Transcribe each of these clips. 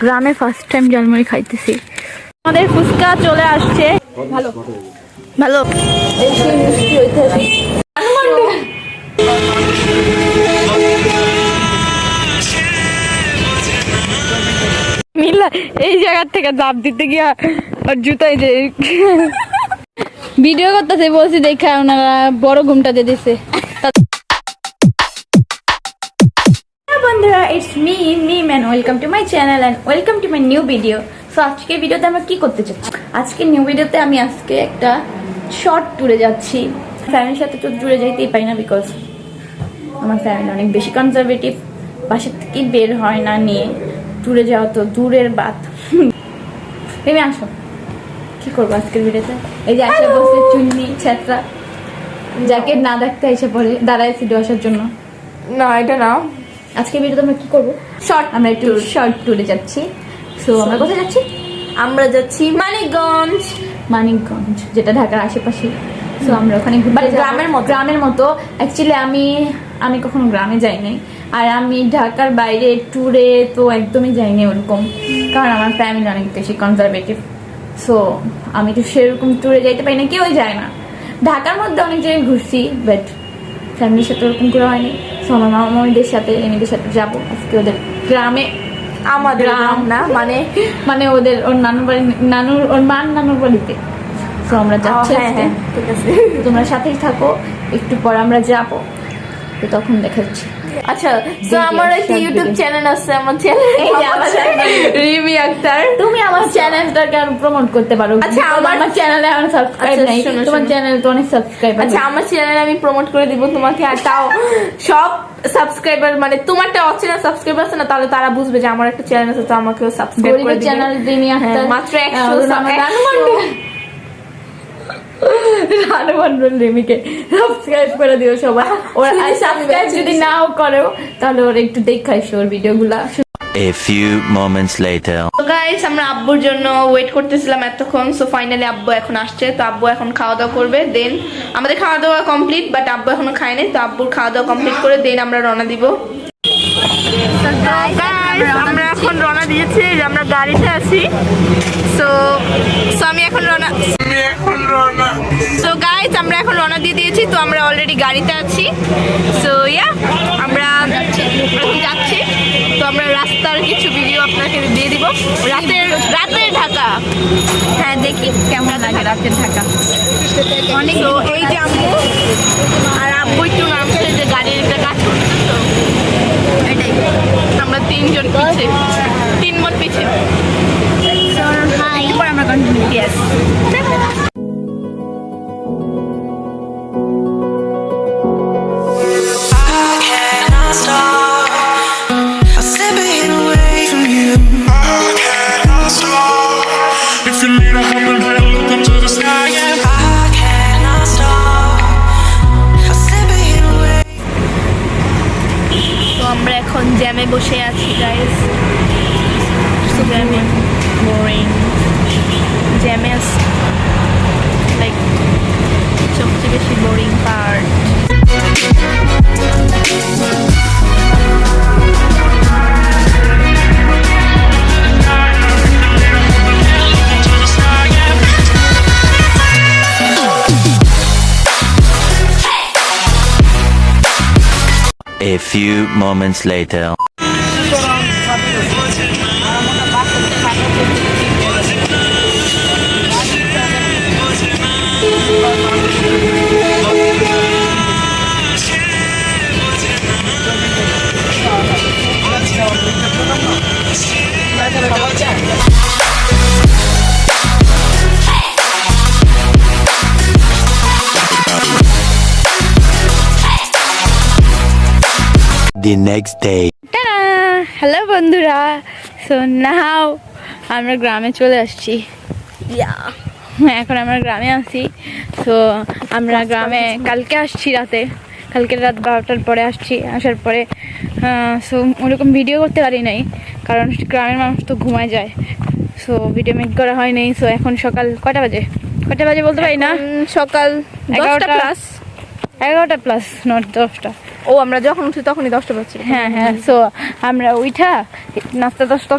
গ্রামে first time jhalmuri খাইতেছি। আমাদের ফুচকা চলে আসছে। ভালো ভালো বেশি মিষ্টি হইতেছে। মিলা এই জায়গা থেকে জাপ দিতে গিয়া আর জুতাই যে ভিডিও করতেছে বলছি দেখা ওনারা বড় ঘুমটা দিয়ে দিছে। বন্ধুরা it's Mim and welcome to my channel and welcome to my new video. So আজকের ভিডিওতে আমরা কি করতে চাচ্ছি, আজকে নিউ ভিডিওতে আমি আজকে একটা শর্ট ট্যুরে যাচ্ছি। ফ্যামিলির সাথে তো ট্যুরে যাইতেই পারি না, বিকজ আমার ফ্যামিলি অনেক বেশি কনজারভেটিভ, বাসার থেকে বের হয় না নিয়ে। ট্যুরে যাওয়া তো দূরের বাত। ভেবে আসো কি করবো আজকের ভিডিওতে। এই যে আসে বসে চুন্নি ছেত্রা জ্যাকেট না দেখতে এসে পড়ে দাঁড়ায় ভিডিও আসার জন্য। না এটা না, আজকে ভিডিওতে আমরা কি করবো, শর্ট, আমরা একটু শর্ট ট্যুরে যাচ্ছি। সো আমরা কোথায় যাচ্ছি? আমরা যাচ্ছি মানিকগঞ্জ, যেটা ঢাকার আশেপাশে। সো আমরা ওখানে গ্রামের মতো অ্যাকচুয়ালি আমি কখনো গ্রামে যাই নাই, আর আমি ঢাকার বাইরে ট্যুরে তো একদমই যাইনি ওরকম, কারণ আমার ফ্যামিলি অনেক বেশি কনজারভেটিভ। সো আমি তো সেরকম ট্যুরে যাইতে পারি না, কেউই যায় না। ঢাকার মধ্যে অনেক জায়গায় ঘুরছি, বাট ফ্যামিলির সাথে ওরকম করে হয়নি। সো আমার মামাদের সাথে এমনিদের সাথে যাবো আজকে ওদের গ্রামে। আমাদের গ্রাম না, মানে ওর নানুর বাড়িতে। তো আমরা যাচ্ছি, ঠিক আছে, তোমরা সাথেই থাকো। একটু পর আমরা যাবো, তো তখন দেখাচ্ছি। আচ্ছা, তো আমার একটা ইউটিউব চ্যানেল আছে, আমার চ্যানেল রিমি আক্তার। তুমি আমার চ্যানেলটাকে আর প্রমোট করতে পারো। আচ্ছা, আমার চ্যানেলে আমার সাবস্ক্রাইব নাই, তোমার চ্যানেলে তো অনেক সাবস্ক্রাইব আছে। আচ্ছা, আমার চ্যানেলে আমি প্রমোট করে দিব তোমাকে, আর তাও সব সাবস্ক্রাইবার, মানে তোমারটা অচেনা সাবস্ক্রাইবার আছে না, তাহলে তারা বুঝবে যে আমার একটা চ্যানেল আছে, তো আমাকেও সাবস্ক্রাইব করে দিবে। চ্যানেল রিমি আক্তার মাত্র 100 রিমিকে সাবস্ক্রাইব করে দিও সবাই। ওর সাবস্ক্রাইব যদি নাও করো তাহলে ওর একটু দেখাইছো ওর ভিডিওগুলা। A few moments later. তো গাইস, আমরা আব্বুর জন্য ওয়েট করতেছিলাম এতক্ষণ। সো ফাইনালি আব্বু এখন আসছে, তো আব্বু এখন খাওয়া দাওয়া করবে। দেন আমাদের খাওয়া দাওয়া কমপ্লিট, বাট আব্বু এখনো খায়নি। তো আব্বুর খাওয়া দাওয়া কমপ্লিট করে দেন আমরা রওনা দিব। আমরা এখন রওনা দিয়েছি, আমরা গাড়িতে আছি। সো আমি এখন রওনা সো গাইস, আমরা এখন রওনা দিয়ে দিয়েছি। তো আমরা অলরেডি গাড়িতে আছি। সো আমরা যাচ্ছি। তো আমরা রাস্তার কিছু ভিডিও আপনাকে দিয়ে দিব। রাতের ঢাকা, হ্যাঁ, দেখি কেমন লাগে রাতের ঢাকা। অনেক এই যে আম্মু আর আব্বু একটু নামছে, যে গাড়ির একটা কাজ করছে, তো এটাই। আমরা তিনজন পিছে, 3 বোন পিছে। এরপর আমরা কন্টিনিউ। ইয়েস, আমরা এখন জ্যামে বসে আছি গাইস। জ্যামে বোরিং, জ্যামে লাইক সবচেয়ে বেশি boring part. A few moments later. The next day. Hello বন্ধুরা, সো নাও আমরা গ্রামে চলে আসছি। এখন আমরা গ্রামে আছি। তো আমরা গ্রামে কালকে আসছি রাতে, কালকে রাত 12টার পরে আসছি। আসার পরে সো ওরকম ভিডিও করতে পারি নাই, কারণ গ্রামের মানুষ তো ঘুমায় যায়। সো ভিডিও মেক করা হয় নাই। সো এখন সকাল কয়টা বাজে বলতে পারি না, সকাল 10টা প্লাস। 11টা প্লাস নট 10টা। ও আমরা যখন উঠি তখনই 10টা বাজছে। হ্যাঁ হ্যাঁ, সো আমরা উঠা নাস্তা টাস্তা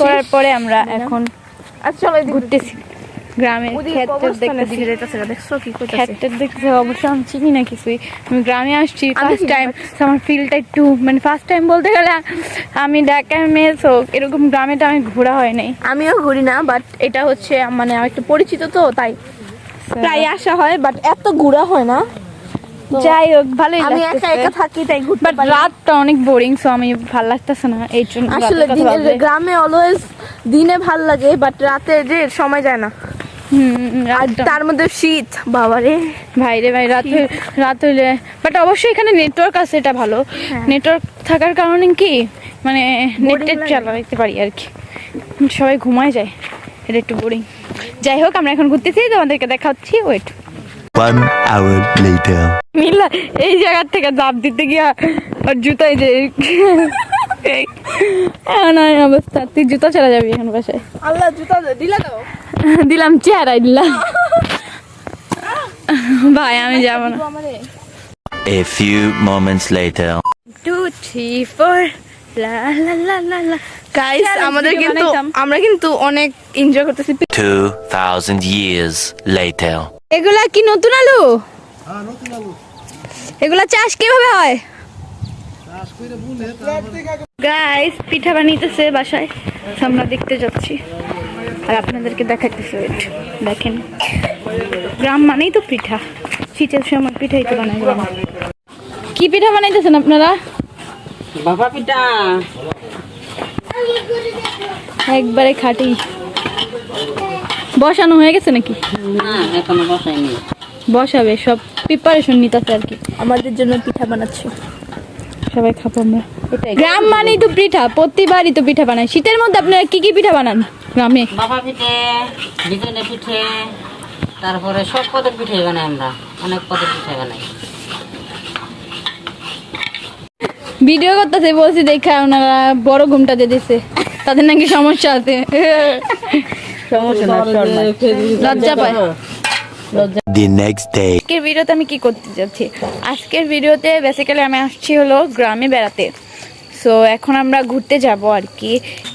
করার পরে আমরা এখন আচ্ছা চলো ঘুরতেছি গ্রামের ক্ষেত্রে দেখতেছি। দেখছো কি করতেছে? ক্ষেত্রে দেখতে অবশ্য আমি চিনি না কিছুই। আমি গ্রামে আসছি ফার্স্ট টাইম, আমার ফিলটা একটু মানে ফার্স্ট টাইম বলতে গেলে আমি ঢাকার মেয়ে, সো এরকম গ্রামেটা আমি ঘোরা হয় নাই। আমিও ঘুরি না, বাট এটা হচ্ছে মানে আমার একটু পরিচিত তো, তাই প্রায় আসা হয়, বাট এত ঘোরা হয় না। যাই হোক ভালোই আমি লাগতেছে। একা একা থাকি তাই ঘুরতে বাট পারি। রাতটা অনেক বোরিং, সো আমি ভালো লাগতেছে না এই জন্য। আসলে গ্রামে অলওয়েজ দিনে ভাল লাগে, বাট রাতে যে সময় যায় না। আর তার মধ্যে শীত, বাবারে ভাইরে ভাই, রাত হইলে বাট অবশ্যই এখানে নেটওয়ার্ক আছে, এটা ভালো। নেটওয়ার্ক থাকার কারণে কি মানে নেট চালাতে পারি আর কি, সবাই ঘুমায় যায়, এটা একটু বোরিং। যাই হোক আমরা এখন ঘুরতেছি, তোমাদেরকে দেখাচ্ছি। Wait 1 hour later. মিলা এই জায়গার থেকে জাপ দিতে গিয়া আর জুতাই যে এমন অবস্থা, তুই জুতা চলে যাবি এখন বাসায়। আল্লাহ জুতা দিলা দাও। দিলাম, চেহারাই দিলাম। ভাই আমি যাবো না। A few moments later. 2 3 4 লা লা লা লা লা। গাইস আমাদের কিন্তু আমরা কিন্তু অনেক এনজয় করতেছি। 2,000 years later. এগুলা কি নতুন আলু? হ্যাঁ নতুন আলু। এগুলা চাষ কিভাবে হয়? গাইস পিঠা বানাইতেছে বাসায়, আমরা দেখতে যাচ্ছি আর আপনাদেরকে দেখাইতেছি। দেখেন গ্রাম মানেই তো পিঠা, শীতের সময় পিঠাই তো বানাই। কি পিঠা বানাইতেছেন আপনারা? বাবা পিঠা একবারে খাঁটি। বসানো হয়ে গেছে নাকি? না এখনো বসাইনি, বসাবে, সব প্রিপারেশন নিতেছে আর কি। আমাদের জন্য পিঠা বানাচ্ছি, সবাই খাবো আমরা। গ্রাম মানেই তো পিঠা, প্রতিবারই তো পিঠা বানায়। শীতের মধ্যে আপনারা কি কি পিঠা বানান গ্রামে? বাবা পিঠে, বিজনে পিঠে, তারপরে সব পদের পিঠে বানাই আমরা, অনেক পদের পিঠে বানাই। ভিডিও করতেছে বলছি দেখা ওনারা বড় ঘুমটা দিয়ে দিছে, তাদের নাকি সমস্যা আছে, লজ্জা পায়। The next day. আজকের ভিডিওতে আমি কি করতে যাচ্ছি, আজকের ভিডিওতে বেসিক্যালি আমি আসছি হলো গ্রামে বেড়াতে। সো এখন আমরা ঘুরতে যাব আর কি।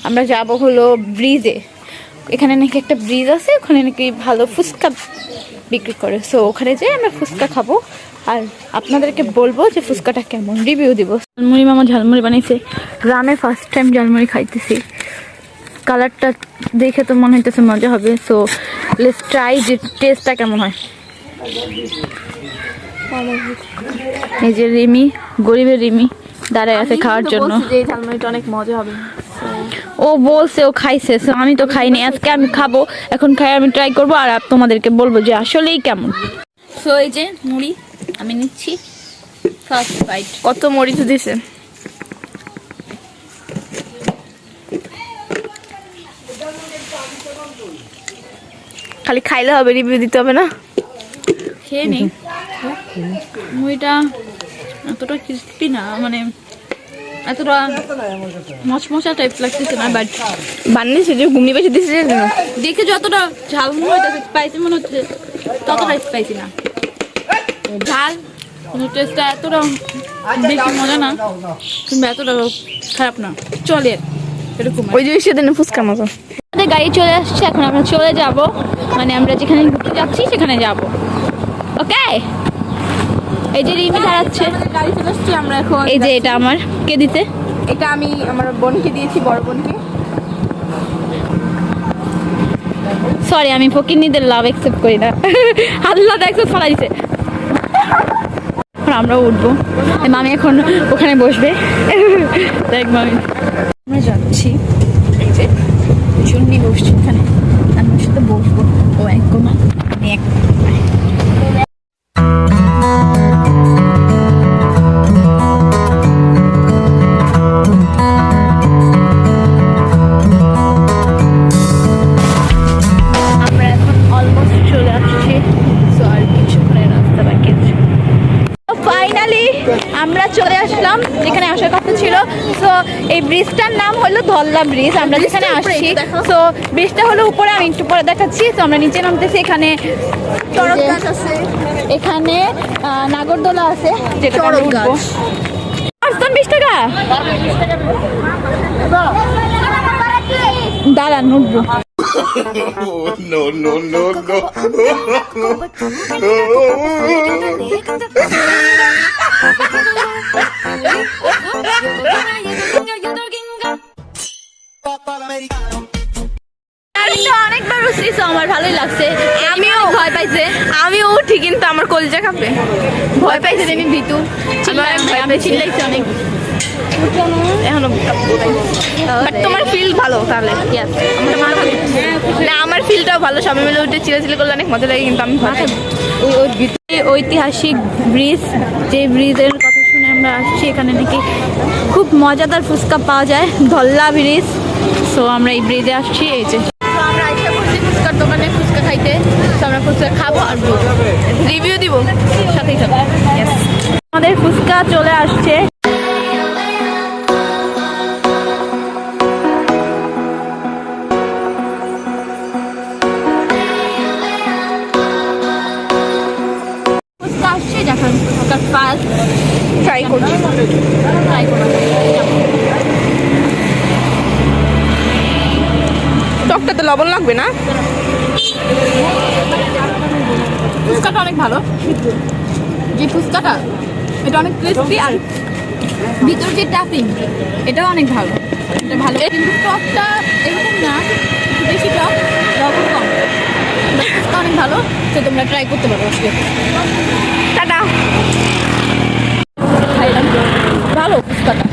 আমরা যাব হলো ব্রিজে, এখানে নাকি একটা ব্রিজ আছে, ওখানে নাকি ভালো ফুচকা বিক্রি করে। সো ওখানে যেয়ে আমরা ফুচকা খাবো আর আপনাদেরকে বলবো যে ফুচকাটা কেমন, রিভিউ দিব। ঝালমুড়ি মামা ঝালমুড়ি বানিয়েছে, গ্রামে ফার্স্ট টাইম ঝালমুড়ি খাইতেছি। কালারটা দেখে তো মনে হইতেছে মজা হবে। সো লেটস ট্রাই যে টেস্টটা কেমন হয়। এই যে রিমি, গরিবের রিমি দাঁড়ায় আছে খাওয়ার জন্য। যে ঝালমুড়িটা অনেক মজা হবে। ও বলছে ও খাইছে, সো আমি তো খাইনি, আজকে আমি খাবো। এখন খাই আমি ট্রাই করবো আর তোমাদেরকে বলবো যে আসলেই কেমন। সো এই যে মুড়ি আমি নিচ্ছি ফার্স্ট বাইট। কত মরিচ দিছে, খালি খাইলে হবে, রিভিউ দিতে হবে না। খেয়ে নেই, মুড়িটা এতটা ক্রিস্পি না, মানে এতটা মচমচা টাইপ লাগতেছে না, বাট বানিয়েছে যে ঘুমনি বেশি দিছে না, দেখে যতটা ঝাল মনে হইতেছে স্পাইসি মনে হচ্ছে, ততটা স্পাইসি না। ঝাল টেস্টটা এতটা বেশি মজা না, কিংবা এতটা খারাপ না, চলে এরকম। ওই যে সেদিন ফুচকার মতো। আমাদের গাড়ি চলে আসছে, এখন আমরা চলে যাব, মানে আমরা যেখানে ঘুরতে যাচ্ছি সেখানে যাব। ওকে, এই যে রিমি দাঁড়াচ্ছে, গাড়ি চলে আসছে, আমরা এখন এই যে এটা আমার কে দিতে, এটা আমি আমার বোনকে দিয়েছি, বড় বোনকে। সরি আমি ফকিরনিদের লাভ অ্যাকসেপ্ট করি না, আল্লাহ অ্যাকসেপ্ট করা দিছে। আমরা উঠবো, মামি এখন ওখানে বসবে। দেখ মামি, আমরা যাচ্ছি, এই যে চুন্নি বসছি ওখানে, আমি ওর সাথে বসবো। ও এক কোনা, আমি এক কোনায়। আমরা এখন অলমোস্ট চলে আসছি, সো আর কিছুক্ষণের রাস্তা বাকি আছে। ফাইনালি আমরা চলে আসলাম যেখানে আসার কথা ছিল। সো এই ব্রিজটার নাম হলো ধল্লা ব্রিজ। আমরা যেখানে আসছি, তো ব্রিজটা হলো উপরে, আমি একটু পরে দেখাচ্ছি। তো আমরা নিচে নামতেছি, এখানে চড়ক গাছ আছে, এখানে নাগরদোলা আছে, যেটা আমরা চড়ক উঠবো। গাছ। 20 টাকা দাঁড়ান, উঠবো। No, no, no, no. অনেকবার উঠছি, তো আমার ভালোই লাগছে। আমিও ভয় পাইছে, আমিও উঠি, কিন্তু আমার কলিজা কাঁপে। ভয় পাইছে, আমি ভীতু আমি চিল্লাইছি অনেক। এখনো বাট তোমার ফিল ভালো তাহলে। না, আমার ফিলটাও ভালো, সবাই মিলে উঠে চিল্লাচিল্লি করলে অনেক মজা লাগে, কিন্তু আমি ভয় পাই। ঐতিহাসিক ব্রিজ, যে ব্রিজের কথা শুনে আমরা আসছি, এখানে নাকি খুব মজাদার ফুচকা পাওয়া যায়, ধল্লা ব্রিজ। সো আমরা এই ব্রিজে আসছি, এই যে আমরা আইসা করছি ফুচকার দোকানে ফুচকা খাইতে। তো আমরা ফুচকা খাবো আর রিভিউ দিব। সাথেই থাকবো। আমাদের ফুচকা চলে আসছে। ফুচকা আসছে, যখন ফুচকার ফার্স্ট ট্রাই করছি। ট্রাই করবো। টকটাতে লবণ লাগবে না? ফুচকাটা অনেক ভালো, যে ফুচকাটা এটা অনেক ক্রিস্পি, আর ভিতর যে টাফিং এটাও অনেক ভালো, এটা ভালো। কিন্তু টকটা এরকম না, একটু বেশি টক, লবণ কম। ফুচকা অনেক ভালো, তো তোমরা ট্রাই করতে পারো আজকে। টাটা। খাইলাম, ভালো ফুচকাটা,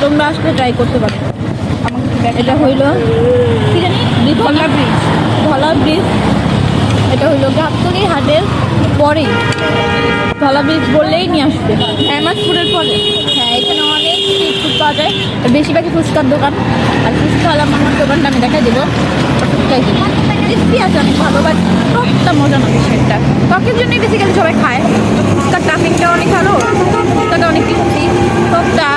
তোমরা আসলে ট্রাই করতে পারো। এটা হইলো কি জানি, ধলা ব্রিজ। ধলা ব্রিজ এটা হইলো গাবতলী হাটের পরেই, ধলা ব্রিজ বললেই নিয়ে আসবে, হেমাদপুরের পরে। হ্যাঁ, এখানে অনেক স্ট্রিট ফুড পাওয়া যায়, আর বেশিরভাগই ফুচকার দোকান। আর ফুচকা হলাম আমার দোকানটা আমি দেখাই দেবো। ফুচকাই ক্রিস্পি আছে অনেক ভালো, বাট টকটা মজা না বেশি একটা। টকের জন্যই বেসিক্যালি সবাই খায়। ফুচকার টাফিংটা অনেক ভালো, ফুচকাটা অনেক ক্রিস্পি, টকটা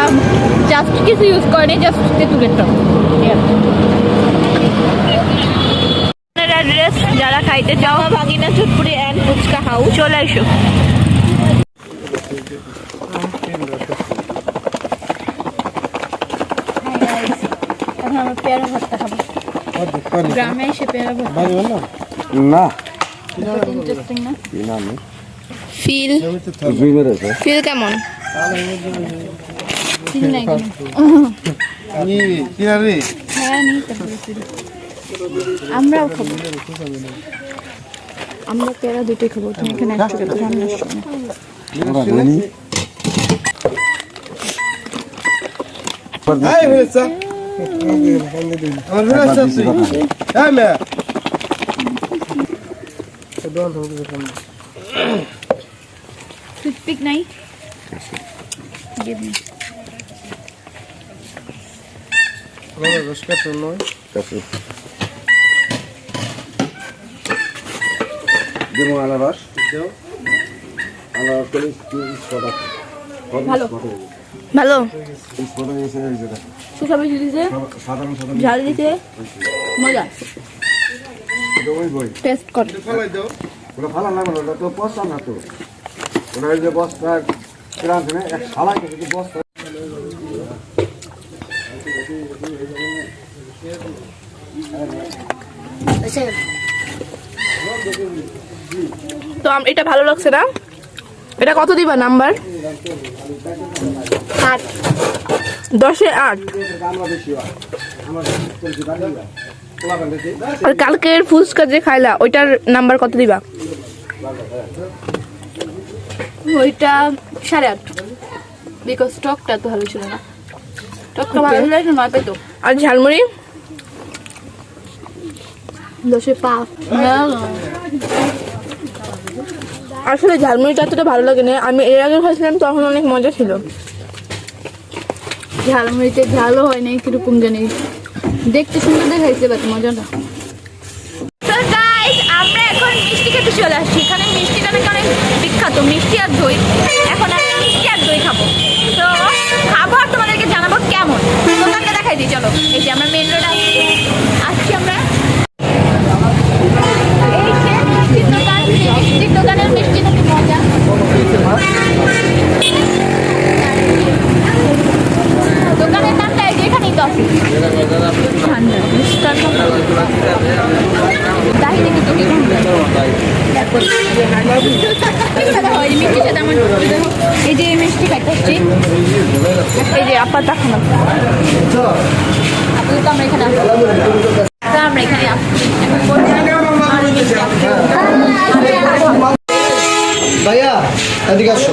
জাস্ট কিছু ইউজ করেনি, জাস্ট তেঁতুলের টক। অ্যাড্রেস, যারা খাইতে চাও, ভাগিনা চুটপুরি অ্যান্ড ফুচকা হাউস, চলে এসো। এখন আমরা পেয়ারা ভাতটা খাবো, গ্রামে এসে পেয়ারা ভাত। না ইন্টারেস্টিং না? ফিল ফিল কেমন? ফিল নাই কোনো। হ্যাঁ, নেই তারপরে ফিল। আমরাও খাবো, আমরা পেয়ারা দুটোই খাবো। তুমি এখানে আসছো কেন? সামনে আসছো না? টুথপিক নাই? Give me. ভালো ভালো। শুকা বেশি দিছে, ঝাল দিছে, মজা। টেস্ট কর। ভালো লাগবে না, তো বস্তা না তো, ওটা ওই যে বস্তা কিরাম এক সালাই কিছু বস্তা। তো এটা ভালো লাগছে না? এটা কত দিবা নাম্বার? 8। 10-এ 8। আর কালকের ফুচকা যে খাইলা, ওইটার নাম্বার কত দিবা? ওইটা 8.5, বিকজ টকটা তো ভালো ছিল না। টকটা ভালো লাগে না পেতো। আর ঝালমুড়ি? 10-এ 5। আসলে ঝালমুড়িটা এতটা ভালো লাগে না, আমি এর আগে খাইছিলাম, তখন অনেক মজা ছিল। ঝালমুড়িতে ঝালও হয় নাই, কিরকম জানি দেখতে সুন্দর দেখাইছে, বাট মজা না। তো গাইস, আমরা এখন মিষ্টি খেতে চলে আসছি। এখানে মিষ্টিটা নাকি অনেক বিখ্যাত, মিষ্টি আর দই। এখন আমরা মিষ্টি আর দই খাবো। তো খাবো আর তোমাদেরকে জানাবো কেমন। দোকানটা দেখাই দিই চলো। এই যে আমরা মেন রোডে আসছি আমরা। এই যে মিষ্টির দোকান, মিষ্টির দোকানের মিষ্টি নাকি মজা। দোকানের নামটা এই যে এখানেই তো আছে ঠান্ডা মিষ্টান্ন তাই দেখি তো কি মিষ্টির সাথে আমার এই যে মিষ্টি খাইতে আসছি। এই যে আপা দেখো না আপাতত আমরা এখানে আসছি। আমরা এখানে আসছি ভাইয়া এদিকে আসো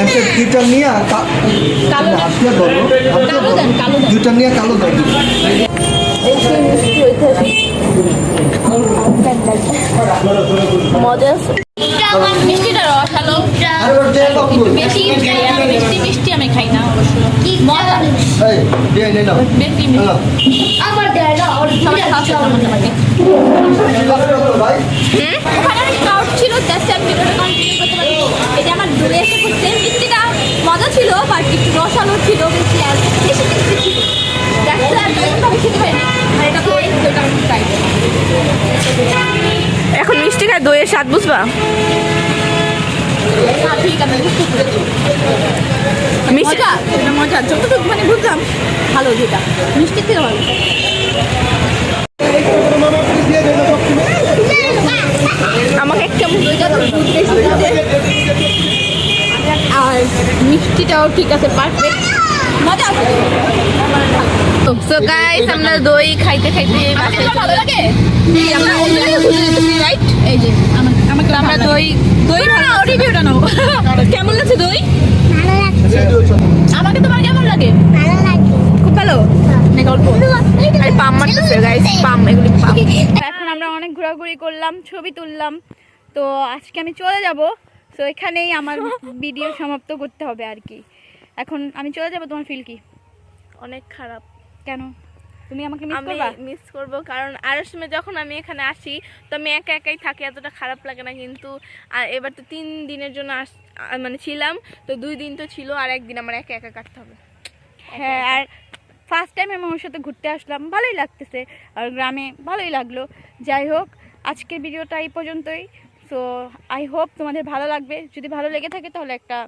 একটা দুইটা নিয়ে দুইটা নিয়ে কালো দাও মজা মিষ্টিটা রসালো বেশি মিষ্টি মিষ্টি আমি খাই না অবশ্য মজা বেশি আমার ওখানে কাউট ছিল জাস্ট আমি ভিডিওটা কন্টিনিউ করতে পারি। এই যে আমার দূরে এসে করছে মিষ্টিটা মজা ছিল বাট একটু রসালো ছিল বেশি আর বেশি মিষ্টি ছিল খেতে পারিনি আর এটা তো খাই। এখন মিষ্টি খায় দইয়ের স্বাদ বুঝবা। ঠিক আছে মজা এটা মজা যতটুকু মানে বুঝলাম ভালো যেটা মিষ্টির থেকে ভালো। আমাকে এক চামচ আর মিষ্টিটাও ঠিক আছে পারফেক্ট মজা আছে। সো গাইস আমরা দই খাইতে খাইতে ভালো লাগে আমরা অন্য জায়গায় ঘুরতে যেতেছি রাইট। এই যে আমাকে আমরা দই ভালো রিভিউটা নাও কেমন লাগছে দই? আমাকে তোমার কেমন লাগে? খুব ভালো। আরে পাম মারতেছে গাইস পাম এগুলি পাম। এখন আমরা অনেক ঘোরাঘুরি করলাম ছবি তুললাম তো আজকে আমি চলে যাব। তো এখানেই আমার ভিডিও সমাপ্ত করতে হবে আর কি। এখন আমি চলে যাব। তোমার ফিল কি? অনেক খারাপ। কেন? তুমি আমাকে মিস আমি করবা? মিস করব কারণ আরের সময় যখন আমি এখানে আসি তো আমি একা একাই থাকি এতটা খারাপ লাগে না কিন্তু এবার তো 3 দিনের জন্য মানে ছিলাম তো 2 দিন তো ছিল আর একদিন আমার একা একা কাটতে হবে। হ্যাঁ আর ফার্স্ট টাইম আমি ওর সাথে ঘুরতে আসলাম ভালোই লাগতেছে আর গ্রামে ভালোই লাগলো। যাই হোক আজকের ভিডিওটা এই পর্যন্তই। সো আই হোপ তোমাদের ভালো লাগবে। যদি ভালো লেগে থাকে তাহলে একটা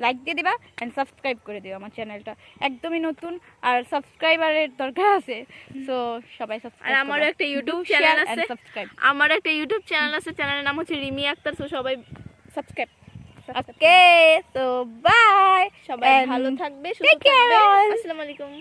লাইক দিয়ে দিবা অ্যান্ড সাবস্ক্রাইব করে দিও। আমার চ্যানেলটা একদমই নতুন আর সাবস্ক্রাইবারের দরকার আছে। সো সবাই সাবস্ক্রাইব। আর আমারও একটা ইউটিউব চ্যানেল আছে। আমার একটা ইউটিউব চ্যানেল আছে। চ্যানেলের নাম হচ্ছে রিমি আক্তার। সো সবাই সাবস্ক্রাইব। ওকে সো বাই সবাই ভালো থাকবে সুস্থ থাকবে। আসসালামু আলাইকুম।